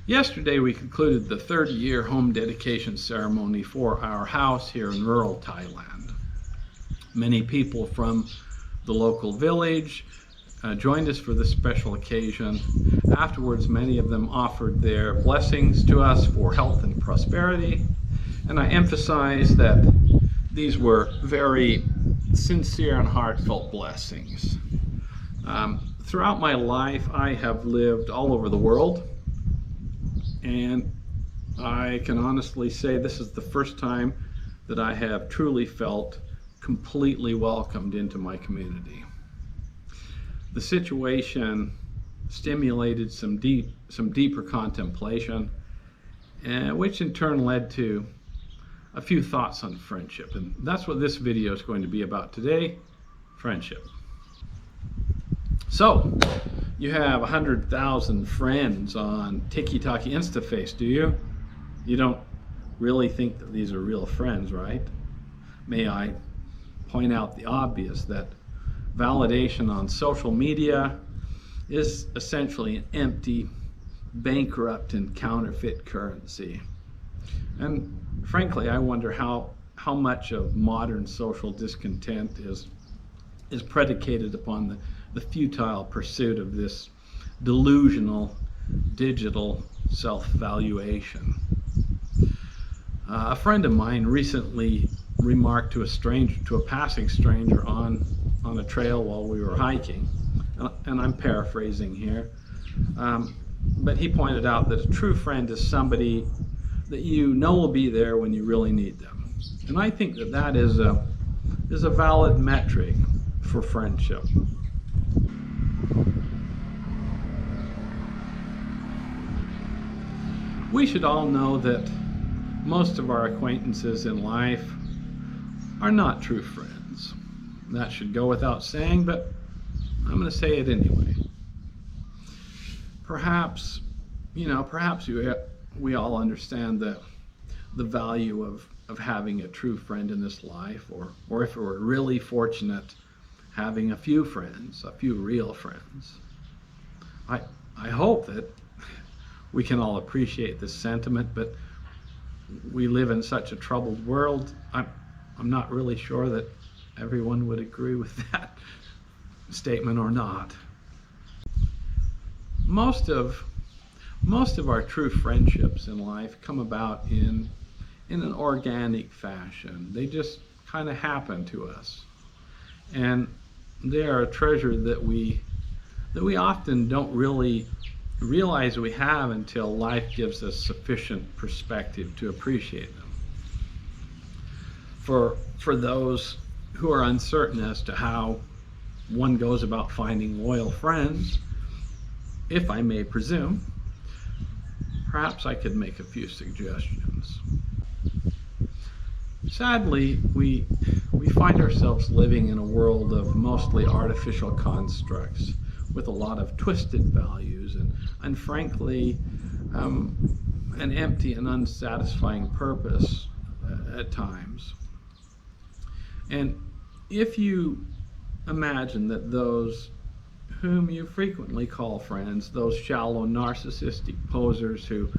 Yesterday we concluded the 30-year home dedication ceremony for our house here in rural Thailand. Many people from the local village joined us for this special occasion. Afterwards, many of them offered their blessings to us for health and prosperity, and I emphasize that these were very sincere and heartfelt blessings. Throughout my life, I have lived all over the world, and I can honestly say this is the first time that I have truly felt completely welcomed into my community. The situation stimulated some deeper contemplation, which in turn led to a few thoughts on friendship. And that's what this video is going to be about today, friendship. So, you have 100,000 friends on Tiki-Taki Instaface, do you? You don't really think that these are real friends, right? May I point out the obvious, that validation on social media is essentially an empty, bankrupt, and counterfeit currency. And frankly, I wonder how much of modern social discontent is predicated upon the futile pursuit of this delusional digital self-valuation. A friend of mine recently remarked to a passing stranger on a trail while we were hiking, and I'm paraphrasing here, but he pointed out that a true friend is somebody that you know will be there when you really need them. And I think that is a valid metric for friendship. We should all know that most of our acquaintances in life are not true friends. That should go without saying, but I'm going to say it anyway. Perhaps we all understand the value of having a true friend in this life, or if we're really fortunate, having a few friends, a few real friends. I hope that we can all appreciate this sentiment, but we live in such a troubled world. I'm not really sure that everyone would agree with that statement or not. Most of our true friendships in life come about in an organic fashion. They just kind of happen to us, and they are a treasure that we often don't really realize we have until life gives us sufficient perspective to appreciate them. For those who are uncertain as to how one goes about finding loyal friends, if I may presume, perhaps I could make a few suggestions. Sadly, we find ourselves living in a world of mostly artificial constructs with a lot of twisted values and frankly, an empty and unsatisfying purpose at times. And if you imagine that those whom you frequently call friends, those shallow narcissistic posers who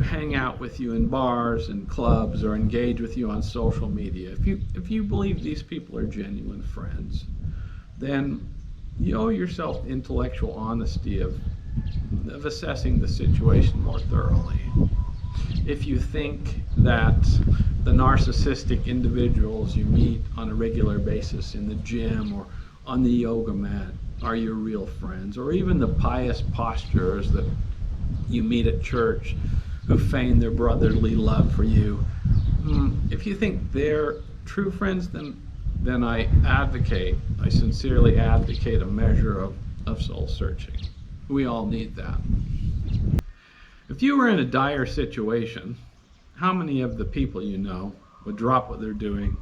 hang out with you in bars and clubs or engage with you on social media, if you believe these people are genuine friends, then you owe yourself intellectual honesty of assessing the situation more thoroughly. If you think that the narcissistic individuals you meet on a regular basis in the gym or on the yoga mat are your real friends, or even the pious posturers that you meet at church who feign their brotherly love for you, if you think they're true friends, then I sincerely advocate a measure of soul searching. We all need that. If you were in a dire situation, how many of the people you know would drop what they're doing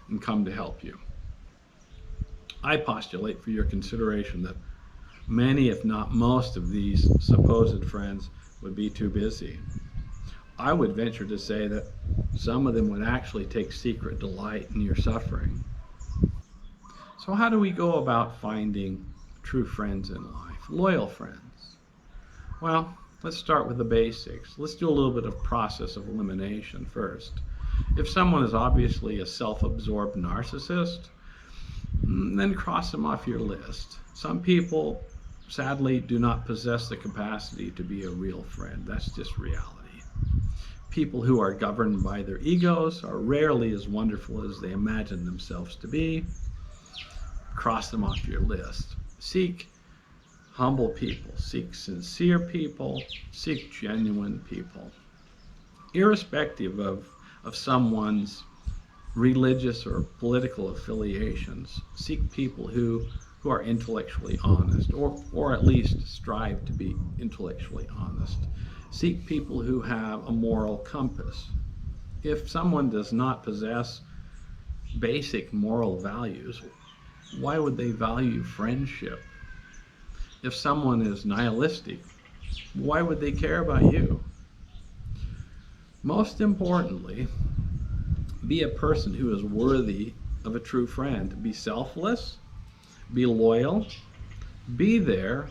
and come to help you? I postulate for your consideration that many, if not most, of these supposed friends would be too busy. I would venture to say that some of them would actually take secret delight in your suffering. So how do we go about finding true friends in life, loyal friends? Well, Let's start with the basics. Let's do a little bit of process of elimination first. If someone is obviously a self-absorbed narcissist, then cross them off your list. Some people, sadly, do not possess the capacity to be a real friend. That's just reality. People who are governed by their egos are rarely as wonderful as they imagine themselves to be. Cross them off your list. Seek humble people. Seek sincere people. Seek genuine people. Irrespective of someone's religious or political affiliations, seek people who are intellectually honest, or at least strive to be intellectually honest. Seek people who have a moral compass. If someone does not possess basic moral values, why would they value friendship? If someone is nihilistic, why would they care about you? Most importantly, be a person who is worthy of a true friend. Be selfless, be loyal, be there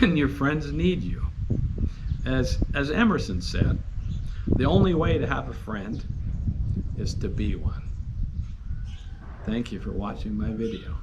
when your friends need you. As Emerson said, the only way to have a friend is to be one. Thank you for watching my video.